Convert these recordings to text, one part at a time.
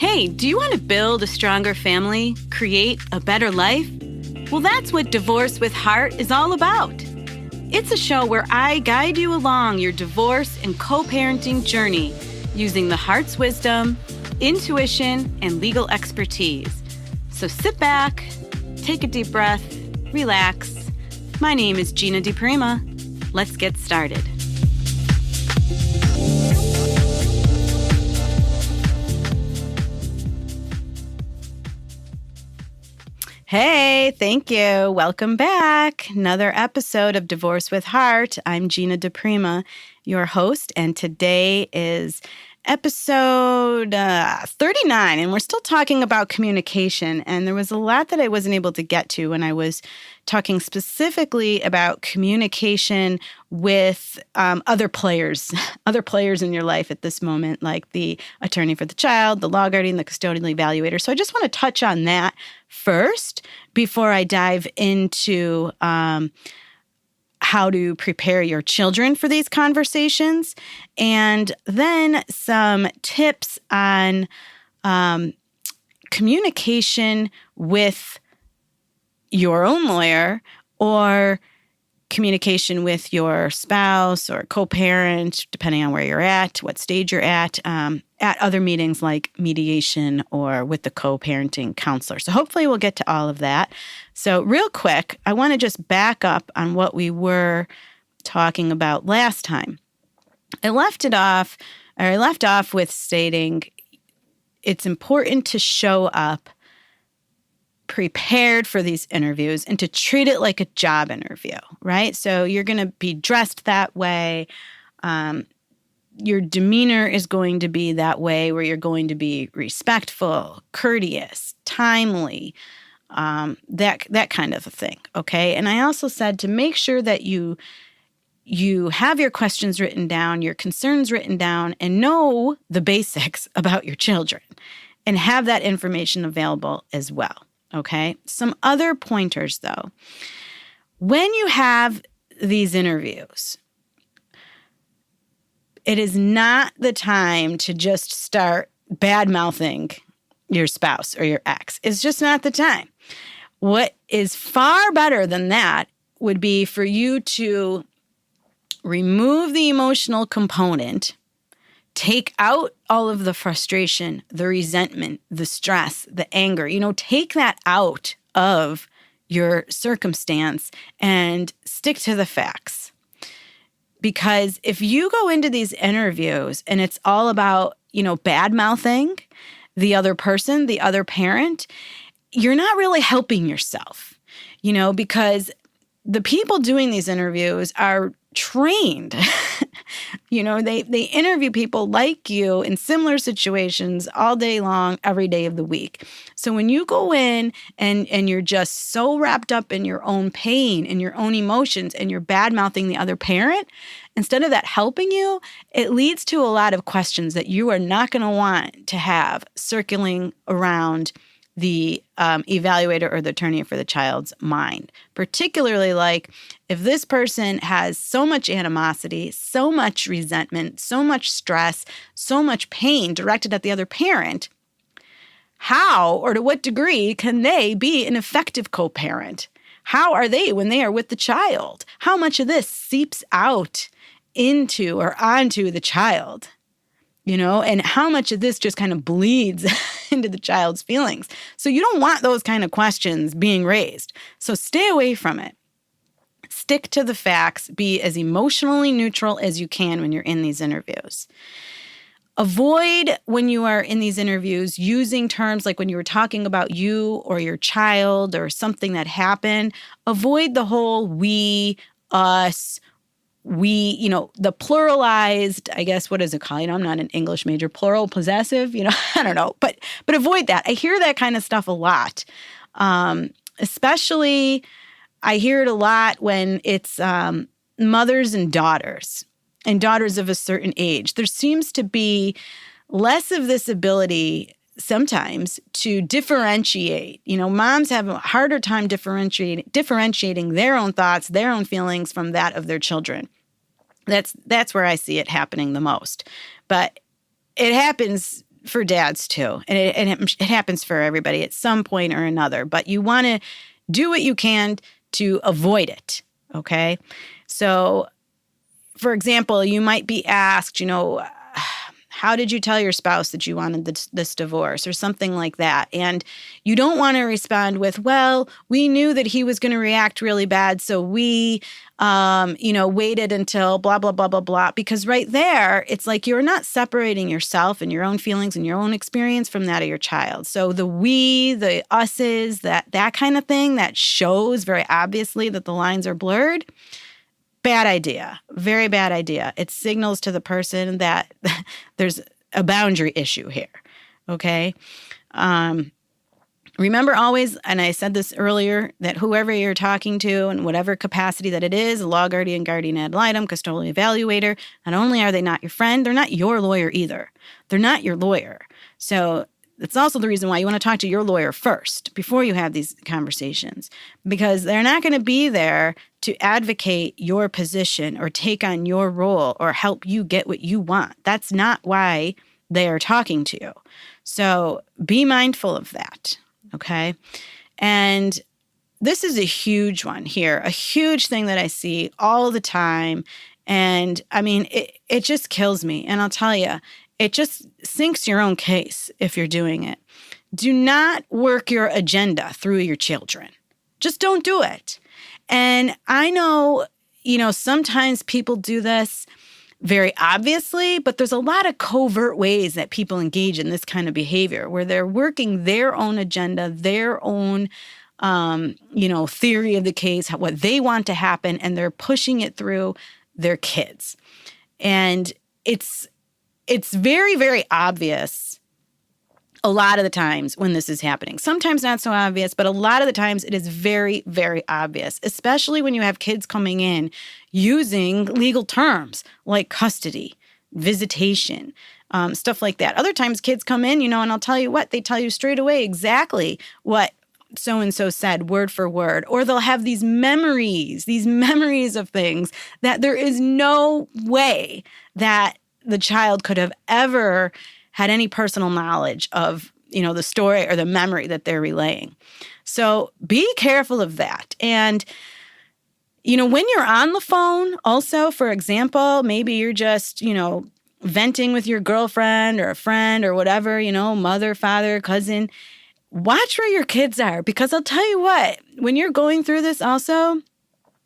Hey, do you want to build a stronger family, create a better life? Well, that's what Divorce with Heart is all about. It's a show where I guide you along your divorce and co-parenting journey using the heart's wisdom, intuition, and legal expertise. So sit back, take a deep breath, relax. My name is Gina DiPrima. Let's get started. Hey, thank you. Welcome back. Another episode of Divorce with Heart. I'm Gina DiPrima, your host, and today is episode 39, and we're still talking about communication. And there was a lot that I wasn't able to get to when I was talking specifically about communication with other players in your life at this moment, like the attorney for the child, the law guardian, the custodial evaluator. So I just want to touch on that first before I dive into how to prepare your children for these conversations, and then some tips on communication with your own lawyer or communication with your spouse or co-parent, depending on where you're at, what stage you're at other meetings like mediation or with the co-parenting counselor. So hopefully we'll get to all of that. So real quick, I want to just back up on what we were talking about last time. I left off with stating it's important to show up prepared for these interviews and to treat it like a job interview, right? So you're going to be dressed that way. Your demeanor is going to be that way, where you're going to be respectful, courteous, timely, that kind of a thing, okay? And I also said to make sure that you have your questions written down, your concerns written down, and know the basics about your children and have that information available as well. Okay, some other pointers though. When you have these interviews, it is not the time to just start bad-mouthing your spouse or your ex. It's just not the time. What is far better than that would be for you to remove the emotional component, take out all of the frustration, the resentment, the stress, the anger, take that out of your circumstance and stick to the facts. Because if you go into these interviews and it's all about, bad-mouthing the other person, the other parent, you're not really helping yourself, because the people doing these interviews are trained. They interview people like you in similar situations all day long, every day of the week. So when you go in and you're just so wrapped up in your own pain and your own emotions and you're bad-mouthing the other parent, instead of that helping you, it leads to a lot of questions that you are not going to want to have circling around the evaluator or the attorney for the child's mind, particularly like if this person has so much animosity, so much resentment, so much stress, so much pain directed at the other parent, how or to what degree can they be an effective co-parent? How are they when they are with the child? How much of this seeps out into or onto the child? And how much of this just kind of bleeds into the child's feelings. So you don't want those kind of questions being raised. So stay away from it. Stick to the facts. Be as emotionally neutral as you can when you're in these interviews. Avoid, when you are in these interviews, using terms like when you were talking about you or your child or something that happened. Avoid the whole we, us, we, the pluralized, I guess, what is it called? I'm not an English major, plural possessive, I don't know, but avoid that. I hear that kind of stuff a lot. Especially, I hear it a lot when it's mothers and daughters of a certain age. There seems to be less of this ability sometimes to differentiate. Moms have a harder time differentiating their own thoughts, their own feelings from that of their children. That's where I see it happening the most. But it happens for dads too. And it happens for everybody at some point or another. But you want to do what you can to avoid it, okay? So, for example, you might be asked, how did you tell your spouse that you wanted this divorce or something like that? And you don't want to respond with, well, we knew that he was going to react really bad, so we, waited until blah, blah, blah, blah, blah. Because right there, it's like you're not separating yourself and your own feelings and your own experience from that of your child. So the we, the us's, that kind of thing that shows very obviously that the lines are blurred, bad idea. Very bad idea. It signals to the person that there's a boundary issue here, okay? Remember always, and I said this earlier, that whoever you're talking to in whatever capacity that it is, a law guardian, guardian ad litem, custodial evaluator, not only are they not your friend, they're not your lawyer either. They're not your lawyer. So it's also the reason why you want to talk to your lawyer first before you have these conversations, because they're not going to be there to advocate your position or take on your role or help you get what you want. That's not why they are talking to you. So be mindful of that, okay? And this is a huge one here, a huge thing that I see all the time. And I mean, it just kills me. And I'll tell you, it just sinks your own case if you're doing it. Do not work your agenda through your children. Just don't do it. And I know, sometimes people do this very obviously, but there's a lot of covert ways that people engage in this kind of behavior where they're working their own agenda, their own, theory of the case, what they want to happen, and they're pushing it through their kids. And it's very, very obvious a lot of the times when this is happening. Sometimes not so obvious, but a lot of the times it is very, very obvious, especially when you have kids coming in using legal terms like custody, visitation, stuff like that. Other times kids come in, and I'll tell you what, they tell you straight away exactly what so-and-so said word for word, or they'll have these memories of things that there is no way that the child could have ever had any personal knowledge of, the story or the memory that they're relaying. So be careful of that. And, when you're on the phone also, for example, maybe you're just, venting with your girlfriend or a friend or whatever, mother, father, cousin, watch where your kids are. Because I'll tell you what, when you're going through this also,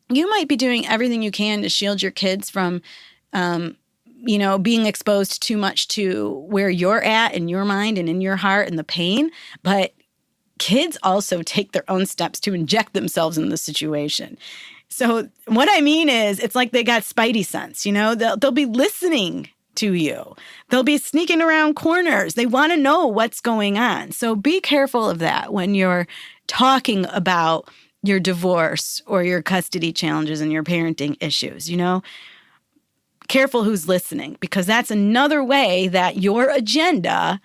you might be doing everything you can to shield your kids from, being exposed too much to where you're at in your mind and in your heart and the pain. But kids also take their own steps to inject themselves in the situation. So what I mean is it's like they got spidey sense, they'll be listening to you. They'll be sneaking around corners. They want to know what's going on. So be careful of that when you're talking about your divorce or your custody challenges and your parenting issues, Careful who's listening, because that's another way that your agenda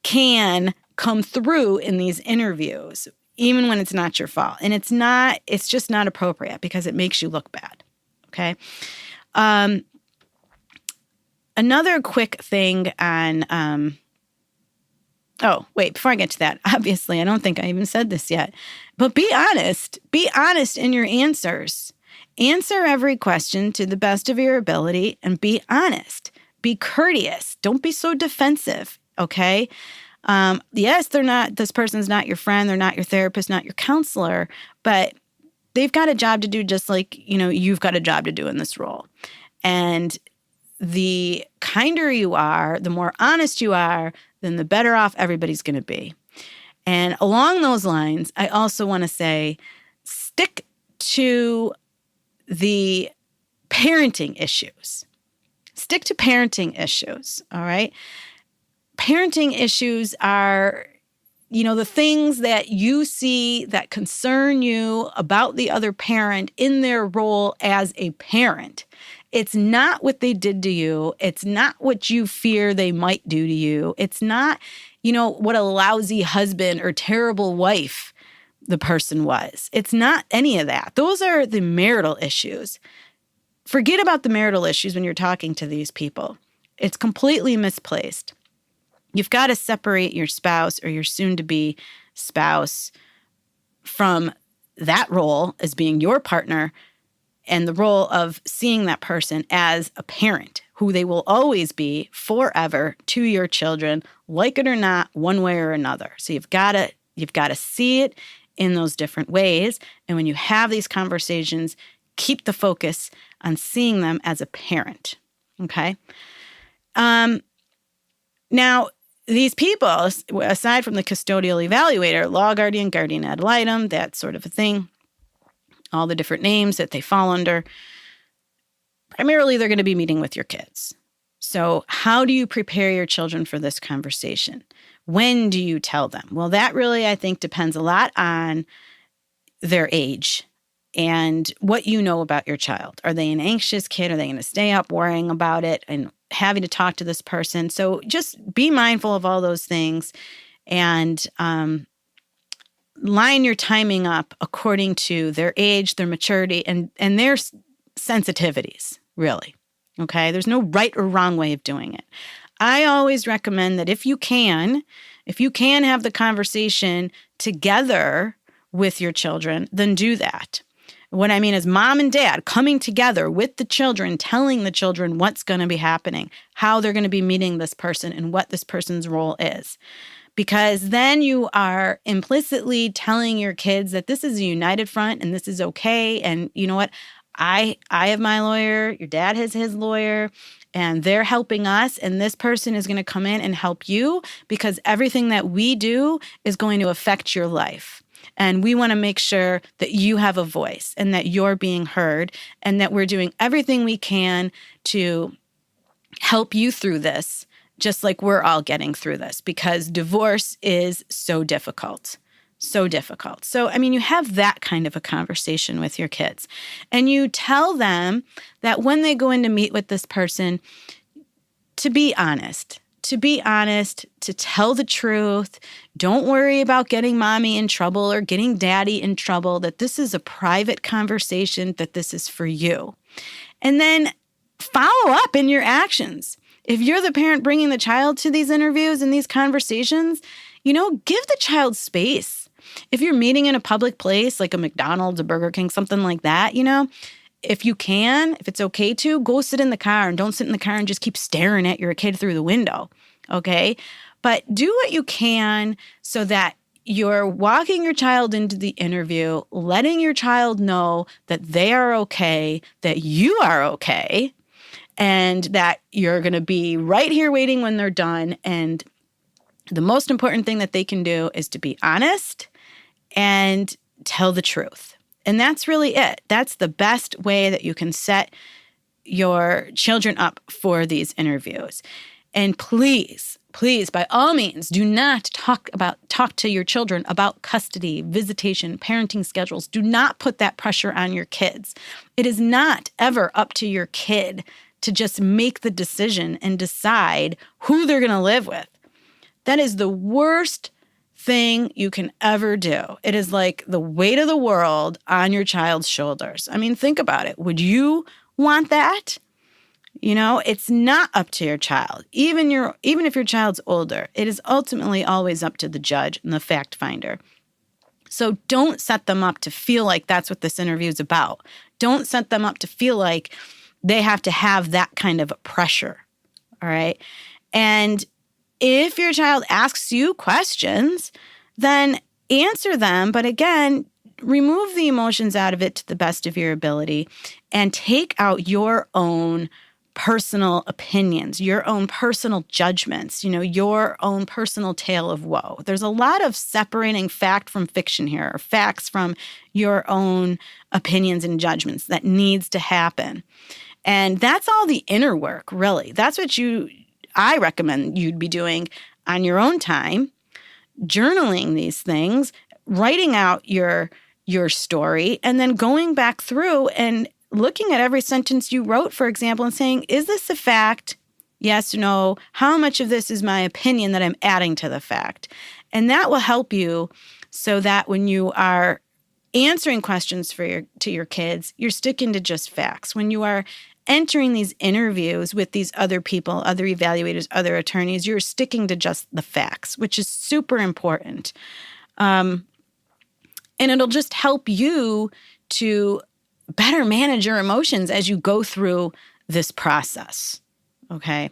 can come through in these interviews, even when it's not your fault. And it's just not appropriate because it makes you look bad. Okay. Another quick thing on, before I get to that, obviously, I don't think I even said this yet, but be honest in your answers. Answer every question to the best of your ability and be honest. Be courteous. Don't be so defensive, okay? Yes, this person's not your friend, they're not your therapist, not your counselor, but they've got a job to do just like, you've got a job to do in this role. And the kinder you are, the more honest you are, then the better off everybody's going to be. And along those lines, I also want to say, stick to the parenting issues. Stick to parenting issues, all right? Parenting issues are, the things that you see that concern you about the other parent in their role as a parent. It's not what they did to you. It's not what you fear they might do to you. It's not, what a lousy husband or terrible wife the person was. It's not any of that. Those are the marital issues. Forget about the marital issues when you're talking to these people. It's completely misplaced. You've got to separate your spouse or your soon-to-be spouse from that role as being your partner and the role of seeing that person as a parent who they will always be forever to your children, like it or not, one way or another. So you've got to see it in those different ways. And when you have these conversations, keep the focus on seeing them as a parent. Okay. Now, these people, aside from the custodial evaluator, law guardian, guardian ad litem, that sort of a thing, all the different names that they fall under, primarily they're going to be meeting with your kids. So how do you prepare your children for this conversation? When do you tell them? Well, that really, I think, depends a lot on their age and what you know about your child. Are they an anxious kid? Are they going to stay up worrying about it and having to talk to this person? So just be mindful of all those things and line your timing up according to their age, their maturity, and their sensitivities, really. Okay? There's no right or wrong way of doing it. I always recommend that if you can have the conversation together with your children, then do that. What I mean is mom and dad coming together with the children, telling the children what's going to be happening, how they're going to be meeting this person, and what this person's role is. Because then you are implicitly telling your kids that this is a united front and this is okay. And you know what? I have my lawyer, your dad has his lawyer, and they're helping us. And this person is going to come in and help you because everything that we do is going to affect your life. And we want to make sure that you have a voice and that you're being heard and that we're doing everything we can to help you through this, just like we're all getting through this, because divorce is so difficult. So difficult. So, I mean, you have that kind of a conversation with your kids. And you tell them that when they go in to meet with this person, to be honest, to tell the truth. Don't worry about getting mommy in trouble or getting daddy in trouble, that this is a private conversation, that this is for you. And then follow up in your actions. If you're the parent bringing the child to these interviews and these conversations, give the child space. If you're meeting in a public place like a McDonald's, a Burger King, something like that, if you can, if it's okay to, go sit in the car and don't sit in the car and just keep staring at your kid through the window, okay? But do what you can so that you're walking your child into the interview, letting your child know that they are okay, that you are okay, and that you're going to be right here waiting when they're done. And the most important thing that they can do is to be honest and tell the truth. And that's really it. That's the best way that you can set your children up for these interviews. And please, by all means, do not talk to your children about custody, visitation, parenting schedules. Do not put that pressure on your kids. It is not ever up to your kid to just make the decision and decide who they're going to live with. That is the worst thing you can ever do. It is like the weight of the world on your child's shoulders. I mean, think about it. Would you want that? It's not up to your child. Even if your child's older, it is ultimately always up to the judge and the fact finder. So don't set them up to feel like that's what this interview is about. Don't set them up to feel like they have to have that kind of pressure. All right. And if your child asks you questions, then answer them. But again, remove the emotions out of it to the best of your ability and take out your own personal opinions, your own personal judgments, your own personal tale of woe. There's a lot of separating fact from fiction here, or facts from your own opinions and judgments that needs to happen. And that's all the inner work, really. That's what I recommend you'd be doing on your own time, journaling these things, writing out your story, and then going back through and looking at every sentence you wrote, for example, and saying, is this a fact? Yes, no. How much of this is my opinion that I'm adding to the fact? And that will help you so that when you are answering questions to your kids, you're sticking to just facts. When you are entering these interviews with these other people, other evaluators, other attorneys, you're sticking to just the facts, which is super important. And it'll just help you to better manage your emotions as you go through this process, okay?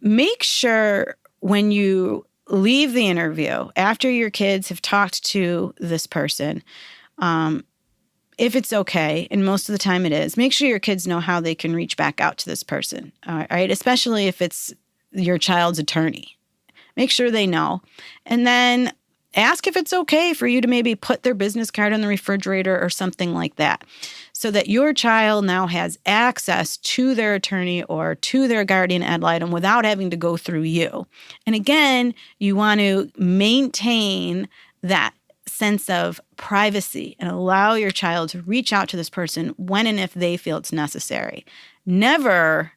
Make sure when you leave the interview, after your kids have talked to this person, if it's okay, and most of the time it is, make sure your kids know how they can reach back out to this person, all right? Especially if it's your child's attorney. Make sure they know. And then ask if it's okay for you to maybe put their business card on the refrigerator or something like that, so that your child now has access to their attorney or to their guardian ad litem without having to go through you. And again, you want to maintain that sense of privacy and allow your child to reach out to this person when and if they feel it's necessary. Never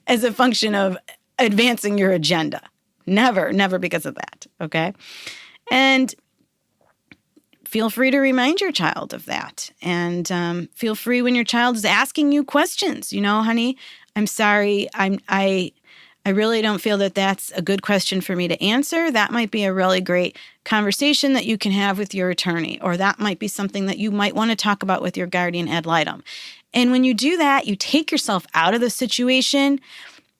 as a function of advancing your agenda. Never because of that, okay? And feel free to remind your child of that. And feel free when your child is asking you questions. Honey, I'm sorry. I really don't feel that that's a good question for me to answer. That might be a really great conversation that you can have with your attorney, or that might be something that you might want to talk about with your guardian ad litem. And when you do that, you take yourself out of the situation.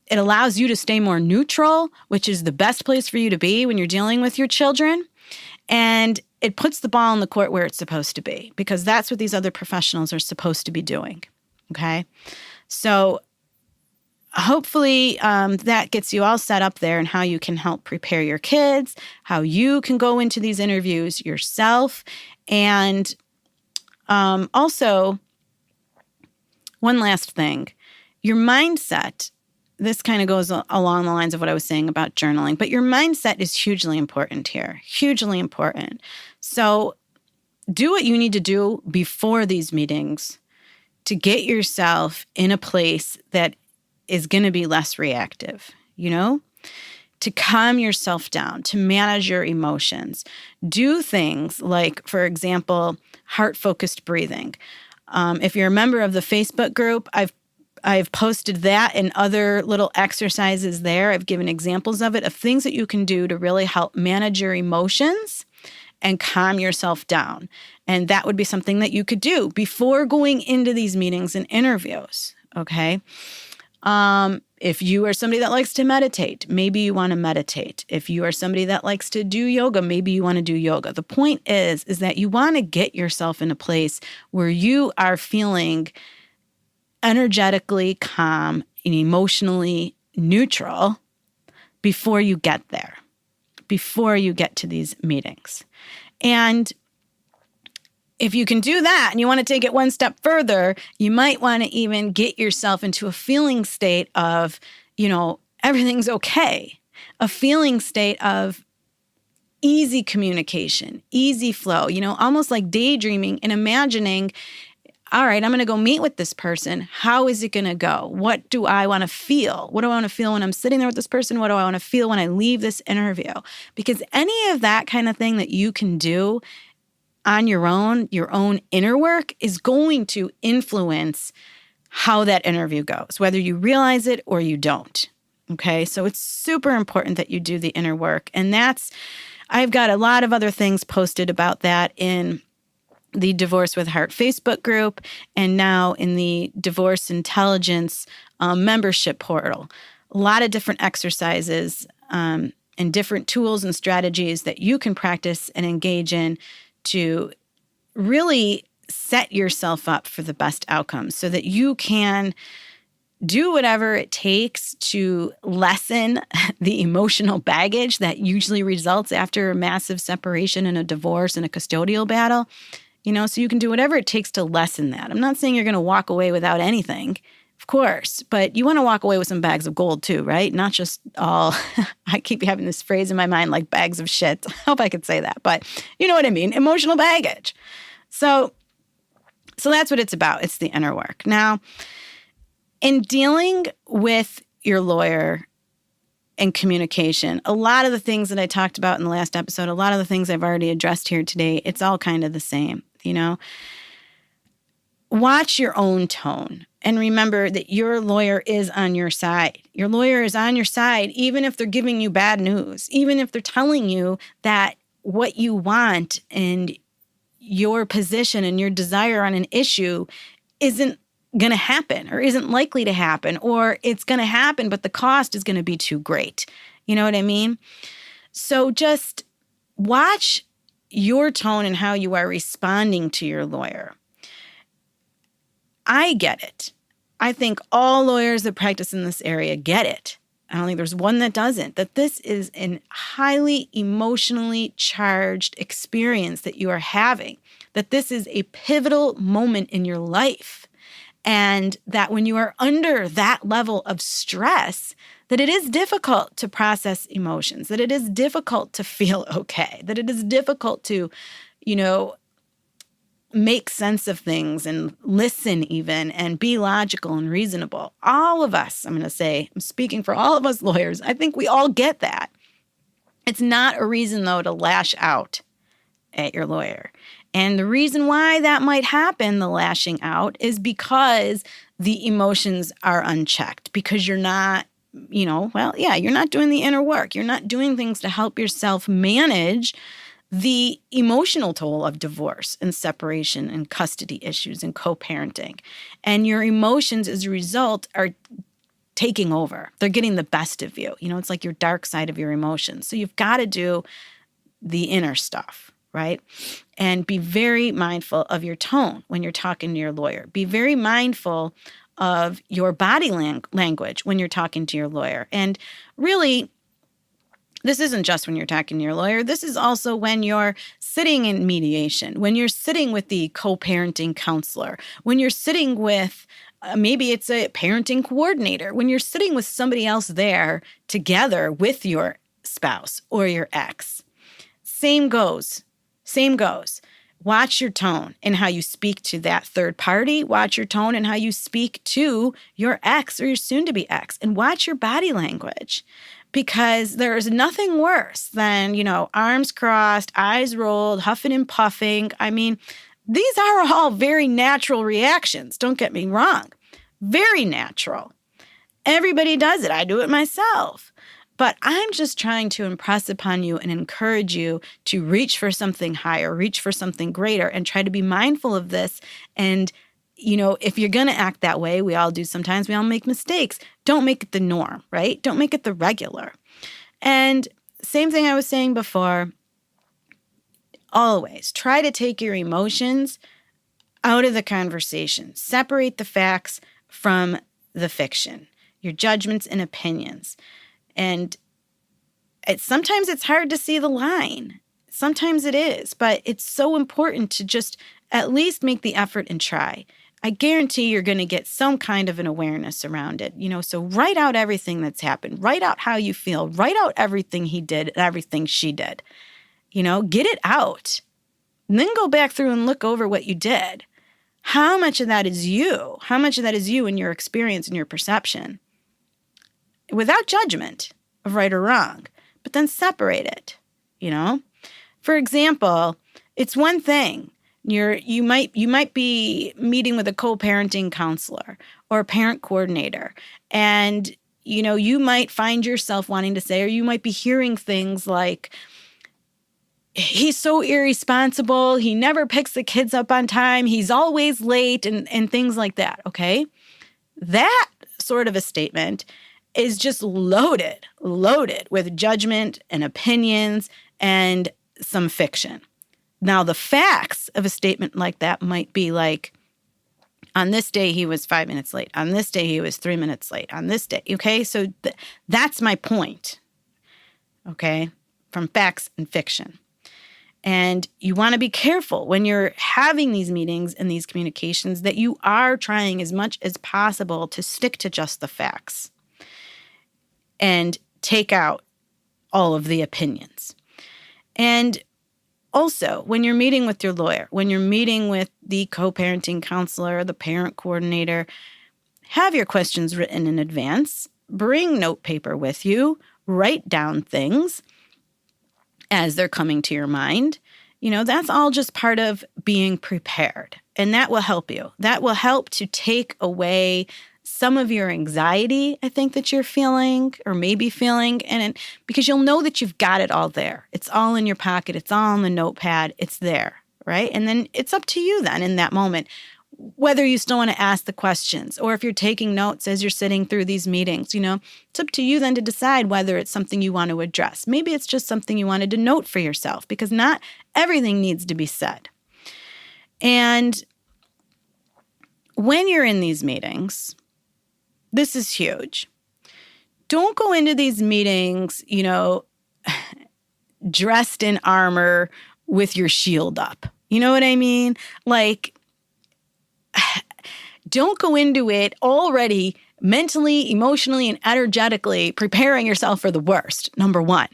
It allows you to stay more neutral, which is the best place for you to be when you're dealing with your children. And it puts the ball in the court where it's supposed to be, because that's what these other professionals are supposed to be doing, okay? So hopefully that gets you all set up there and how you can help prepare your kids, how you can go into these interviews yourself. And also, one last thing, your mindset. This kind of goes along the lines of what I was saying about journaling, but your mindset is hugely important here, hugely important. So do what you need to do before these meetings to get yourself in a place that is going to be less reactive, to calm yourself down, to manage your emotions. Do things like, for example, heart-focused breathing. If you're a member of the Facebook group, I've posted that and other little exercises there. I've given examples of it, of things that you can do to really help manage your emotions and calm yourself down. And that would be something that you could do before going into these meetings and interviews, okay? If you are somebody that likes to meditate, maybe you want to meditate. If you are somebody that likes to do yoga, maybe you want to do yoga. The point is that you want to get yourself in a place where you are feeling energetically calm and emotionally neutral before you get there, before you get to these meetings. And if you can do that and you want to take it one step further, you might want to even get yourself into a feeling state of, everything's okay, a feeling state of easy communication, easy flow, almost like daydreaming and imagining, all right, I'm going to go meet with this person. How is it going to go? What do I want to feel? What do I want to feel when I'm sitting there with this person? What do I want to feel when I leave this interview? Because any of that kind of thing that you can do on your own inner work is going to influence how that interview goes, whether you realize it or you don't. Okay, so it's super important that you do the inner work. And I've got a lot of other things posted about that in the Divorce with Heart Facebook group, and now in the Divorce Intelligence membership portal. A lot of different exercises and different tools and strategies that you can practice and engage in to really set yourself up for the best outcomes so that you can do whatever it takes to lessen the emotional baggage that usually results after a massive separation and a divorce and a custodial battle. So you can do whatever it takes to lessen that. I'm not saying you're going to walk away without anything, of course, but you want to walk away with some bags of gold too, right? Not just all, I keep having this phrase in my mind, like bags of shit. I hope I could say that, but you know what I mean, emotional baggage. So that's what it's about. It's the inner work. Now, in dealing with your lawyer and communication, a lot of the things that I talked about in the last episode, a lot of the things I've already addressed here today, it's all kind of the same, Watch your own tone And remember that your lawyer is on your side. Your lawyer is on your side, even if they're giving you bad news, even if they're telling you that what you want and your position and your desire on an issue isn't going to happen or isn't likely to happen, or it's going to happen, but the cost is going to be too great. You know what I mean? So just watch your tone and how you are responding to your lawyer. I get it. I think all lawyers that practice in this area get it. I don't think there's one that doesn't, that this is a highly emotionally charged experience that you are having, that this is a pivotal moment in your life, and that when you are under that level of stress, that it is difficult to process emotions, that it is difficult to feel okay, that it is difficult to, make sense of things and listen even and be logical and reasonable. All of us, I'm speaking for all of us lawyers, I think we all get that. It's not a reason, though, to lash out at your lawyer. And the reason why that might happen, the lashing out, is because the emotions are unchecked, because you're not, you're not doing the inner work. You're not doing things to help yourself manage the emotional toll of divorce and separation and custody issues and co-parenting. And your emotions as a result are taking over. They're getting the best of you. It's like your dark side of your emotions. So you've got to do the inner stuff, right? And be very mindful of your tone when you're talking to your lawyer. Be very mindful of your body language when you're talking to your lawyer. And really, this isn't just when you're talking to your lawyer. This is also when you're sitting in mediation, when you're sitting with the co-parenting counselor, when you're sitting with, maybe it's a parenting coordinator, when you're sitting with somebody else there together with your spouse or your ex. Same goes. Watch your tone and how you speak to that third party. Watch your tone and how you speak to your ex or your soon-to-be ex. And watch your body language. Because there is nothing worse than, arms crossed, eyes rolled, huffing and puffing. These are all very natural reactions. Don't get me wrong. Very natural. Everybody does it. I do it myself. But I'm just trying to impress upon you and encourage you to reach for something higher, reach for something greater, and try to be mindful of this. And if you're going to act that way, we all do sometimes, we all make mistakes. Don't make it the norm, right? Don't make it the regular. And same thing I was saying before, always try to take your emotions out of the conversation. Separate the facts from the fiction, your judgments and opinions. And sometimes it's hard to see the line. Sometimes it is, but it's so important to just at least make the effort and try. I guarantee you're going to get some kind of an awareness around it. So write out everything that's happened. Write out how you feel. Write out everything he did and everything she did. Get it out. And then go back through and look over what you did. How much of that is you? How much of that is you and your experience and your perception? Without judgment of right or wrong, but then separate it, For example, it's one thing. You might be meeting with a co-parenting counselor or a parent coordinator, and you might find yourself wanting to say, or you might be hearing things like, he's so irresponsible, he never picks the kids up on time, he's always late, and things like that, okay? That sort of a statement is just loaded with judgment and opinions and some fiction. Now, the facts of a statement like that might be like, on this day, he was 5 minutes late. On this day, he was 3 minutes late. On this day, okay? So that's my point, okay, from facts and fiction. And you want to be careful when you're having these meetings and these communications that you are trying as much as possible to stick to just the facts and take out all of the opinions. And also, when you're meeting with your lawyer, when you're meeting with the co-parenting counselor, the parent coordinator, have your questions written in advance. Bring note paper with you. Write down things as they're coming to your mind. That's all just part of being prepared. And that will help you. That will help to take away some of your anxiety, I think, that you're feeling or maybe feeling. And because you'll know that you've got it all there. It's all in your pocket. It's all on the notepad. It's there, right? And then it's up to you then in that moment, whether you still want to ask the questions or if you're taking notes as you're sitting through these meetings. It's up to you then to decide whether it's something you want to address. Maybe it's just something you wanted to note for yourself, because not everything needs to be said. And when you're in these meetings, this is huge. Don't go into these meetings, dressed in armor with your shield up. You know what I mean? Don't go into it already mentally, emotionally, and energetically preparing yourself for the worst. Number one.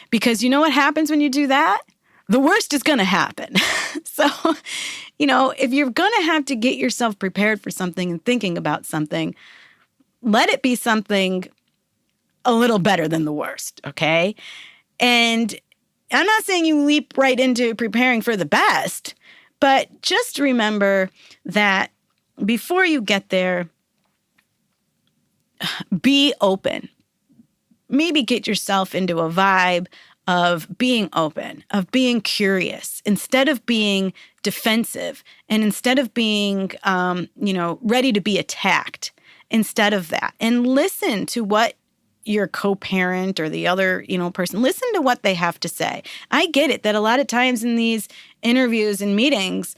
Because you know what happens when you do that? The worst is going to happen. So, if you're going to have to get yourself prepared for something and thinking about something, let it be something a little better than the worst, okay? And I'm not saying you leap right into preparing for the best, but just remember that before you get there, be open. Maybe get yourself into a vibe of being open, of being curious, instead of being defensive and instead of being, ready to be attacked, instead of that. And listen to what your co-parent or the other, person, listen to what they have to say. I get it that a lot of times in these interviews and meetings,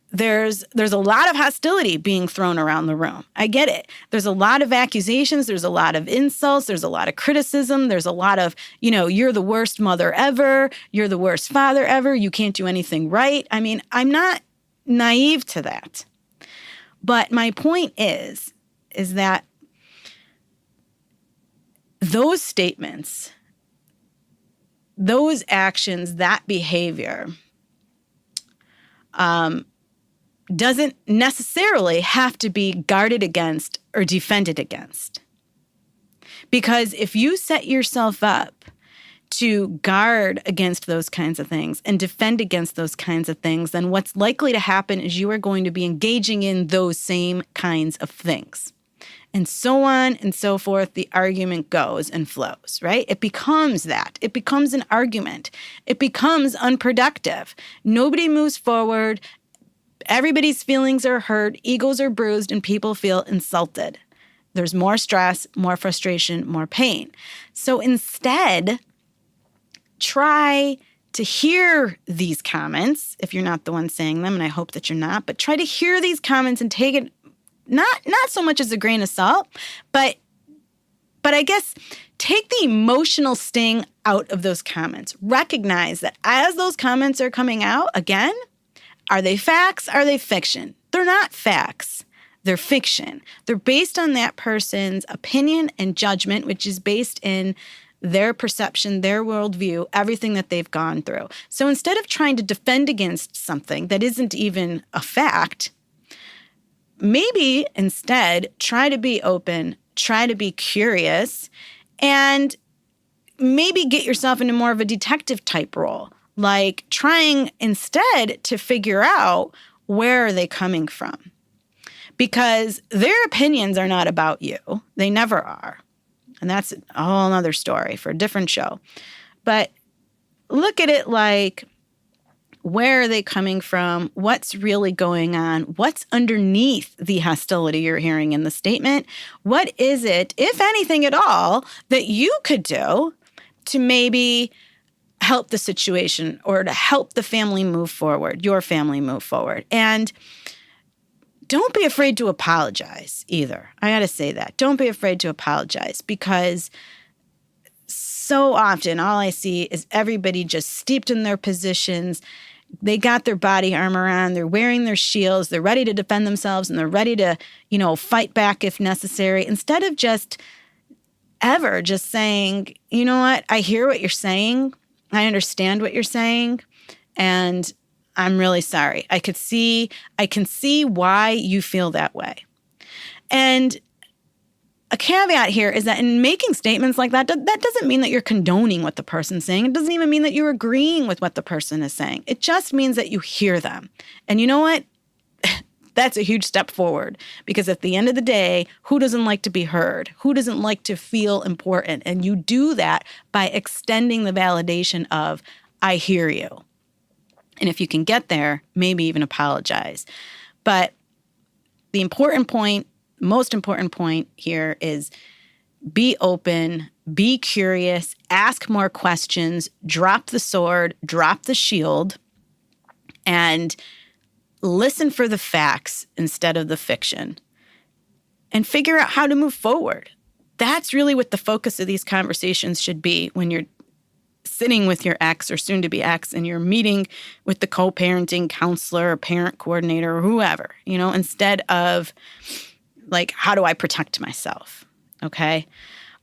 there's a lot of hostility being thrown around the room. I get it. There's a lot of accusations. There's a lot of insults. There's a lot of criticism. There's a lot of, you're the worst mother ever. You're the worst father ever. You can't do anything right. I mean, I'm not naive to that. But my point is that those statements, those actions, that behavior doesn't necessarily have to be guarded against or defended against. Because if you set yourself up to guard against those kinds of things and defend against those kinds of things, then what's likely to happen is you are going to be engaging in those same kinds of things. And so on and so forth, the argument goes and flows, right? It becomes that. It becomes an argument. It becomes unproductive. Nobody moves forward. Everybody's feelings are hurt, egos are bruised, and people feel insulted. There's more stress, more frustration, more pain. So instead, try to hear these comments, if you're not the one saying them, and I hope that you're not, but try to hear these comments and take it not so much as a grain of salt, but I guess take the emotional sting out of those comments. Recognize that as those comments are coming out, again, are they facts? Are they fiction? They're not facts. They're fiction. They're based on that person's opinion and judgment, which is based in their perception, their worldview, everything that they've gone through. So instead of trying to defend against something that isn't even a fact, maybe instead try to be open, try to be curious, and maybe get yourself into more of a detective type role, like trying instead to figure out where are they coming from. Because their opinions are not about you. They never are. And that's a whole other story for a different show. But look at it like, where are they coming from? What's really going on? What's underneath the hostility you're hearing in the statement? What is it, if anything at all, that you could do to maybe help the situation or to help the family move forward, your family move forward? And don't be afraid to apologize either. I got to say that. Don't be afraid to apologize, because so often all I see is everybody just steeped in their positions. They got their body armor on. They're wearing their shields. They're ready to defend themselves, and they're ready to, fight back if necessary, instead of just saying, you know what? I hear what you're saying. I understand what you're saying. And I'm really sorry. I can see why you feel that way. And a caveat here is that in making statements like that, that doesn't mean that you're condoning what the person's saying. It doesn't even mean that you're agreeing with what the person is saying. It just means that you hear them. And you know what? That's a huge step forward, because at the end of the day, who doesn't like to be heard? Who doesn't like to feel important? And you do that by extending the validation of, I hear you. And if you can get there, maybe even apologize. But the important point, most important point here is be open, be curious, ask more questions, drop the sword, drop the shield, and listen for the facts instead of the fiction, and figure out how to move forward. That's really what the focus of these conversations should be when you're sitting with your ex or soon-to-be ex and you're meeting with the co-parenting counselor or parent coordinator or whoever, instead of like, how do I protect myself? Okay.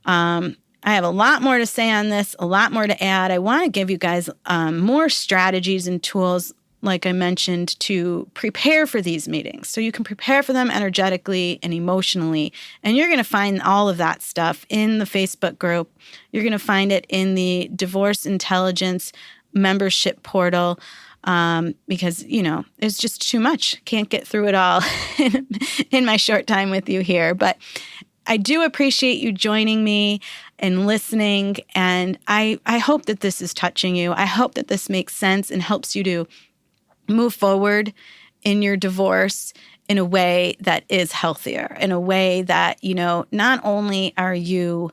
I have a lot more to say on this, a lot more to add. I want to give you guys more strategies and tools, like I mentioned, to prepare for these meetings. So you can prepare for them energetically and emotionally. And you're going to find all of that stuff in the Facebook group. You're going to find it in the Divorce Intelligence membership portal, because, it's just too much. Can't get through it all in my short time with you here. But I do appreciate you joining me and listening. And I hope that this is touching you. I hope that this makes sense and helps you to move forward in your divorce in a way that is healthier, in a way that, not only are you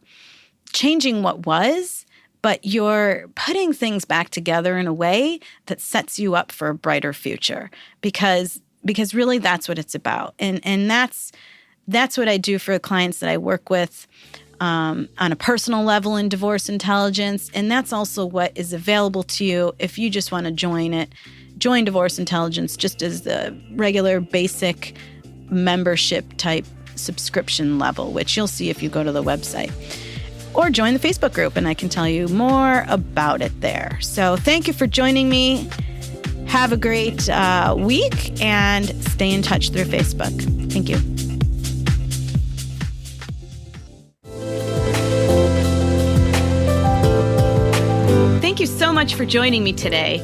changing what was, but you're putting things back together in a way that sets you up for a brighter future, because really that's what it's about. And that's what I do for the clients that I work with on a personal level in Divorce Intelligence. And that's also what is available to you if you just want to join it. Join Divorce Intelligence just as the regular basic membership type subscription level, which you'll see if you go to the website. Or join the Facebook group, and I can tell you more about it there. So thank you for joining me. Have a great week, and stay in touch through Facebook. Thank you. Thank you so much for joining me today.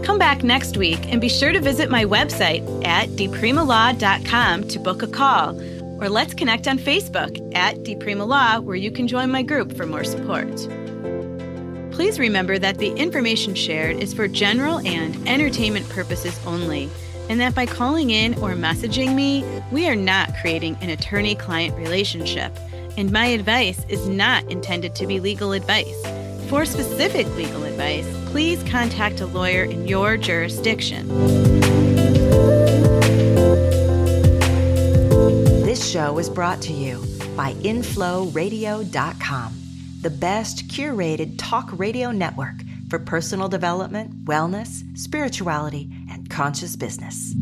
Come back next week and be sure to visit my website at dpremalaw.com to book a call, or let's connect on Facebook at dpremalaw, where you can join my group for more support. Please remember that the information shared is for general and entertainment purposes only, and that by calling in or messaging me, we are not creating an attorney-client relationship, and my advice is not intended to be legal advice. For specific legal advice, please contact a lawyer in your jurisdiction. This show is brought to you by InflowRadio.com, the best curated talk radio network for personal development, wellness, spirituality, and conscious business.